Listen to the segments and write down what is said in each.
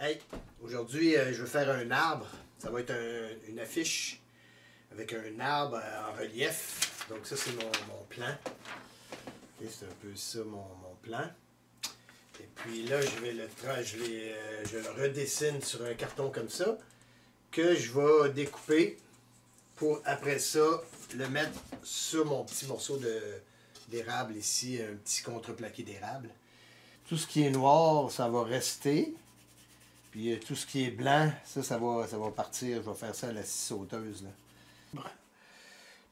Hey, aujourd'hui, je veux faire un arbre. Ça va être une affiche avec un arbre en relief. Donc ça, c'est mon plan. Okay, c'est un peu ça, mon plan. Et puis là, je le redessine sur un carton comme ça, que je vais découper pour, après ça, le mettre sur mon petit morceau d'érable ici, un petit contreplaqué d'érable. Tout ce qui est noir, ça va rester. Puis tout ce qui est blanc, ça va partir. Je vais faire ça à la scie sauteuse. Là.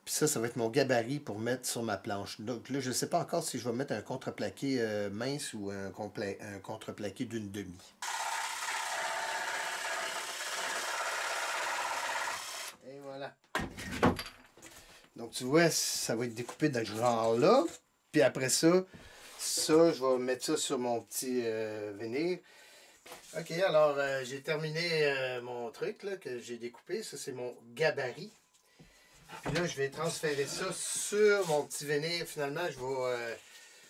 Puis ça va être mon gabarit pour mettre sur ma planche. Donc là, je ne sais pas encore si je vais mettre un contreplaqué mince ou un contreplaqué d'une demi. Et voilà. Donc tu vois, ça va être découpé dans ce genre-là. Puis après ça, je vais mettre ça sur mon petit vinyle. Ok, alors j'ai terminé mon truc là, que j'ai découpé. Ça, c'est mon gabarit. Puis là, je vais transférer ça sur mon petit vinyle. Finalement,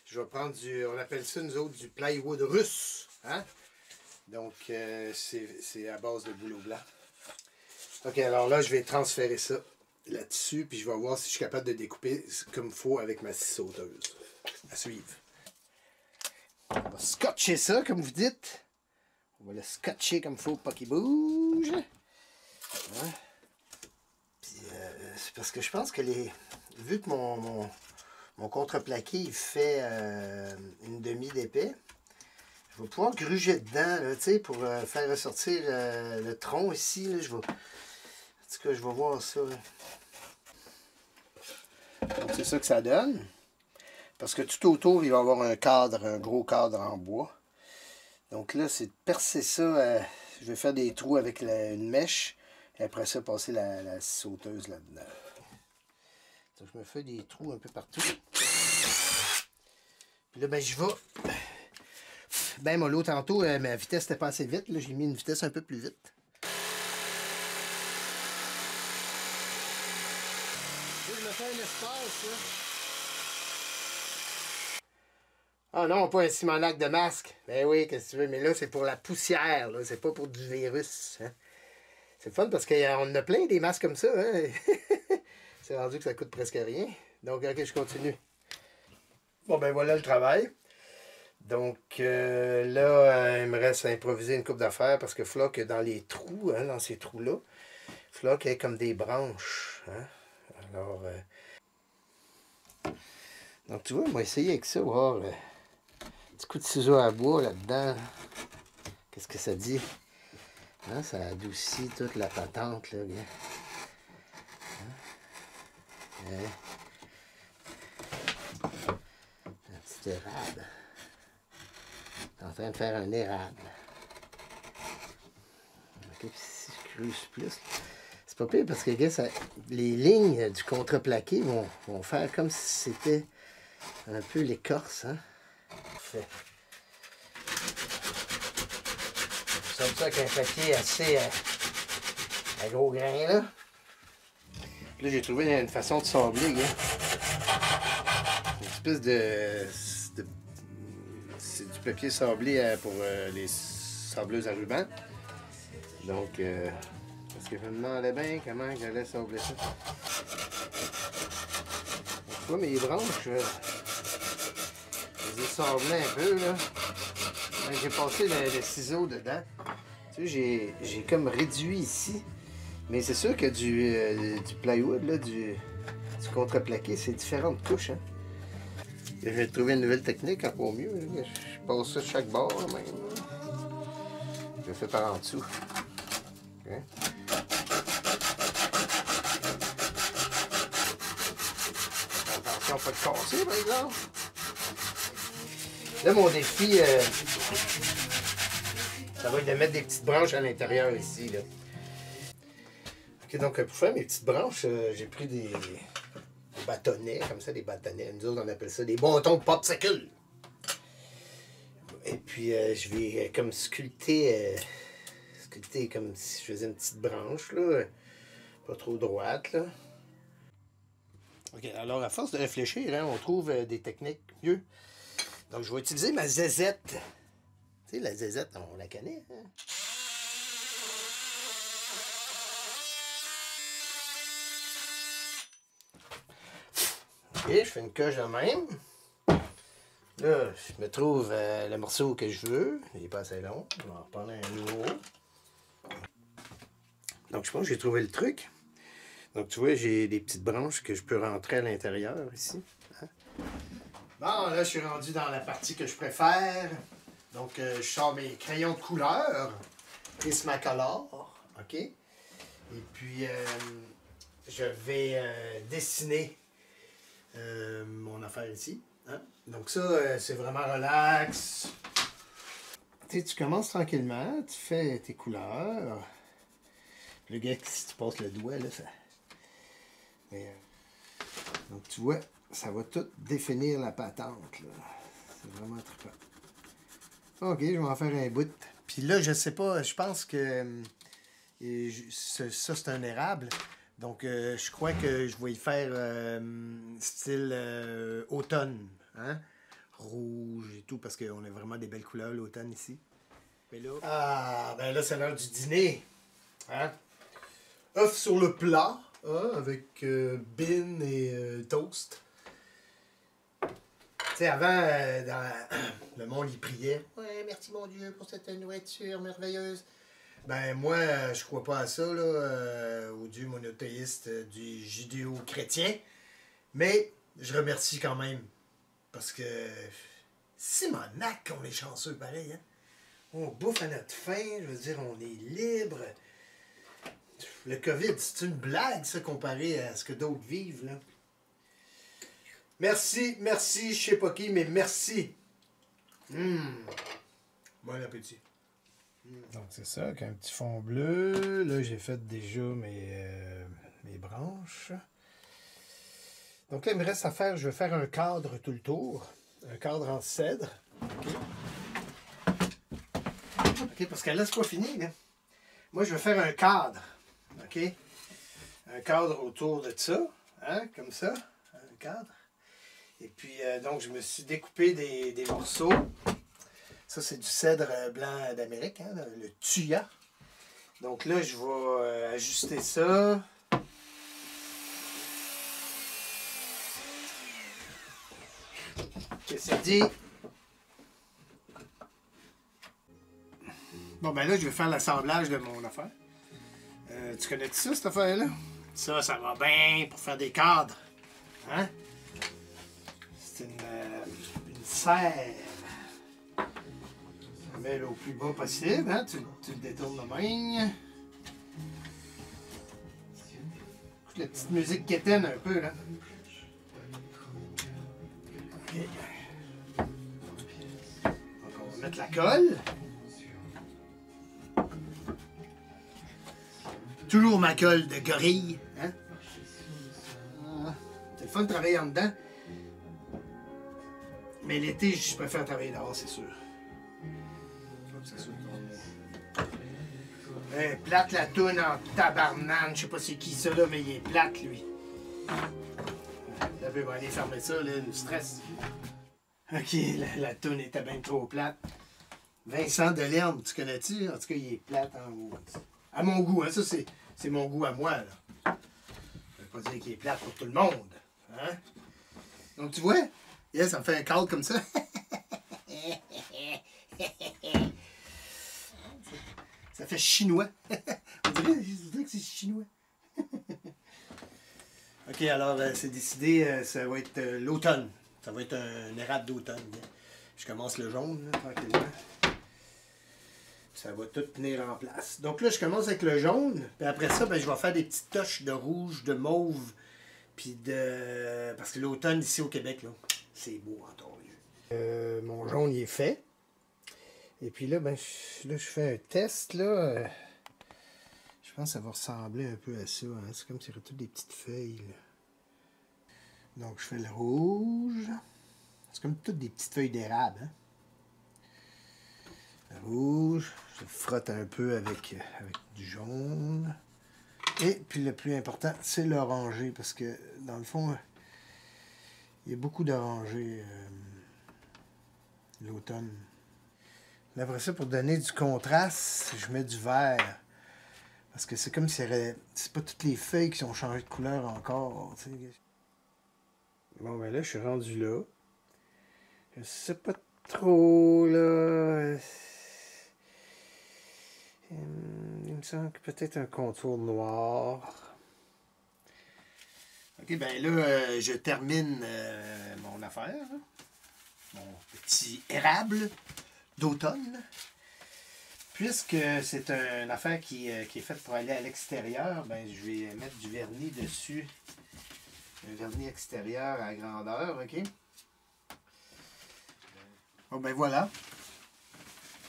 je vais prendre on appelle ça nous autres du plywood russe. Hein? Donc, c'est à base de bouleau blanc. Ok, alors là, je vais transférer ça là-dessus. Puis je vais voir si je suis capable de découper comme il faut avec ma scie sauteuse. À suivre. On va scotcher ça, comme vous dites. On va le scotcher comme il faut, pas qu'il bouge. Hein? Puis, c'est parce que je pense que vu que mon contreplaqué il fait une demi d'épais, je vais pouvoir gruger dedans, là, pour faire ressortir le tronc ici. Là, en tout cas, je vais voir ça. Donc, c'est ça que ça donne. Parce que tout autour, il va y avoir un cadre, un gros cadre en bois. Donc là, c'est de percer ça. Je vais faire des trous avec une mèche. Et après ça, passer la scie sauteuse là-dedans. Donc, je me fais des trous un peu partout. Puis là, ben, je vais. Ben, mollo, tantôt, ma vitesse n'était pas assez vite. Là, j'ai mis une vitesse un peu plus vite. Là, je me fais un espace, là. Ah non, pas un Simonac de masque. Ben oui, qu'est-ce que tu veux. Mais là, c'est pour la poussière, là. C'est pas pour du virus. Hein? C'est fun parce qu'on en a plein des masques comme ça. Hein? C'est rendu que ça coûte presque rien. Donc, ok, je continue. Bon, ben voilà le travail. Donc, là, il me reste à improviser une coupe d'affaires parce que Flock, dans les trous, hein, dans ces trous-là, Flock est comme des branches. Hein? Alors, donc, tu vois, on va essayer avec ça, voir un petit coup de ciseau à bois là-dedans. Qu'est-ce que ça dit? Hein, ça adoucit toute la patente, là, bien. Hein? Un petit érable. Je suis en train de faire un érable. Ok, puis si je creuse plus, c'est pas pire parce que les lignes du contreplaqué vont faire comme si c'était un peu l'écorce. Hein? Parfait. Comme ça avec un papier assez à gros grain là. Là j'ai trouvé une façon de sabler. Une espèce c'est du papier sablé pour les sableuses à ruban. Donc parce que je me demandais bien comment j'allais sabler ça. Tu vois mes branches, je les ai sablées un peu là. J'ai passé le ciseau dedans. Tu sais, j'ai comme réduit ici. Mais c'est sûr que du plywood, là, du contreplaqué, c'est différentes couches. Hein? Je vais trouver une nouvelle technique encore mieux. Là. Je passe ça de chaque bord même. Je le fais par en dessous. Okay. Attention, pas de casser par exemple. Là, mon défi, ça va être de mettre des petites branches à l'intérieur ici. Là. Ok, donc pour faire mes petites branches, j'ai pris des bâtonnets, comme ça, des bâtonnets. Nous autres, on appelle ça des bâtons de popsicle. Et puis, je vais comme sculpter comme si je faisais une petite branche, là. Pas trop droite, là. Ok, alors à force de réfléchir, hein, on trouve des techniques mieux. Donc, je vais utiliser ma zézette. Tu sais, la zézette, on la connaît. Hein? je fais une coche de même. Là, je me trouve le morceau que je veux. Il n'est pas assez long. On va en reprendre un nouveau. Donc, je pense que j'ai trouvé le truc. Donc, tu vois, j'ai des petites branches que je peux rentrer à l'intérieur ici. Hein? Bon, là, je suis rendu dans la partie que je préfère. Donc, je sors mes crayons de couleur. Prismacolor. OK? Et puis, je vais dessiner mon affaire ici. Hein? Donc ça, c'est vraiment relax. Tu sais, tu commences tranquillement, tu fais tes couleurs. Le gars, si tu passes le doigt, là, ça... Mais, donc tu vois, ça va tout définir la patente, là. C'est vraiment trippant. OK, je vais en faire un bout. Puis là, je sais pas, je pense que ça, c'est un érable. Donc, je crois que je vais y faire style automne. Hein? Rouge et tout, parce qu'on a vraiment des belles couleurs l'automne ici. Mais là... Ah, ben là, c'est l'heure du dîner. Hein? Œuf sur le plat, hein, avec bin et toast. Tu sais, avant, le monde, il priait. « Ouais, merci mon Dieu pour cette nourriture merveilleuse. » Ben, moi, je crois pas à ça, là, au Dieu monothéiste du judéo-chrétien. Mais je remercie quand même. Parce que Simonac, on est chanceux pareil. Hein? On bouffe à notre faim, je veux dire, on est libre. Le COVID, c'est une blague, ça, comparé à ce que d'autres vivent, là. Merci, merci, je sais pas qui, mais merci. Bon appétit. Donc c'est ça, avec un petit fond bleu. Là, j'ai fait déjà mes branches. Donc là, il me reste à faire, je vais faire un cadre tout le tour. Un cadre en cèdre. OK, parce que là, c'est pas fini, là. Moi, je vais faire un cadre. OK? Un cadre autour de ça. Hein? Comme ça. Un cadre. Et puis, donc, je me suis découpé des morceaux. Ça, c'est du cèdre blanc d'Amérique, hein, le Thuya. Donc là, je vais ajuster ça. OK, c'est dit. Bon, ben là, je vais faire l'assemblage de mon affaire. Tu connais ça, cette affaire-là? Ça va bien pour faire des cadres. Hein? C'est une serre. Mets au plus bas possible, hein? Tu le détournes de même. Écoute la petite musique quétaine un peu, là. OK. Donc, on va mettre la colle. Toujours ma colle de gorille, hein? C'est le fun de travailler en dedans. Mais l'été, je préfère travailler dehors, c'est sûr. Plate la toune en tabarnane. Je sais pas c'est qui ça là, mais il est plate lui. Là, on va aller fermer ça, là, le stress. Ok, la toune était bien trop plate. Vincent Delerme, tu connais-tu? En tout cas, il est plate en haut. À mon goût, hein, ça c'est mon goût à moi. Là. Ça veut pas dire qu'il est plate pour tout le monde. Hein? Donc tu vois, yeah, ça me fait un cadre comme ça. Ça fait chinois. On dirait que c'est chinois. OK, alors c'est décidé, ça va être l'automne. Ça va être un érable d'automne. Je commence le jaune, là, tranquillement. Ça va tout tenir en place. Donc là, je commence avec le jaune. Puis après ça, ben, je vais faire des petites taches de rouge, de mauve. Puis de... Parce que l'automne, ici au Québec, là, c'est beau en ton lieu. Mon jaune, il est fait. Et puis là, ben, je fais un test, là. Je pense que ça va ressembler un peu à ça. Hein? C'est comme s'il y aurait toutes des petites feuilles, là. Donc, je fais le rouge. C'est comme toutes des petites feuilles d'érable, hein? Le rouge, je frotte un peu avec du jaune. Et puis le plus important, c'est l'orangé, parce que dans le fond, il y a beaucoup d'orangé l'automne. Après ça, pour donner du contraste, je mets du vert. Parce que c'est comme si c'est pas toutes les feuilles qui ont changé de couleur encore. Tu sais. Bon, ben là, je suis rendu là. Je sais pas trop, là. Il me semble que peut-être un contour noir. Ok, ben là, je termine mon affaire. Hein. Mon petit érable d'automne. Puisque c'est une affaire qui est faite pour aller à l'extérieur, ben, je vais mettre du vernis dessus. Un vernis extérieur à grandeur, ok? Bon, ben voilà.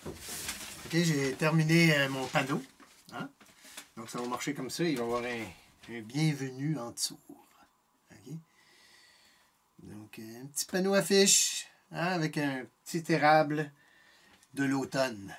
Ok, j'ai terminé mon panneau. Hein? Donc ça va marcher comme ça. Il va y avoir un bienvenue en dessous. Okay? Donc un petit panneau affiche hein, avec un petit érable de l'automne.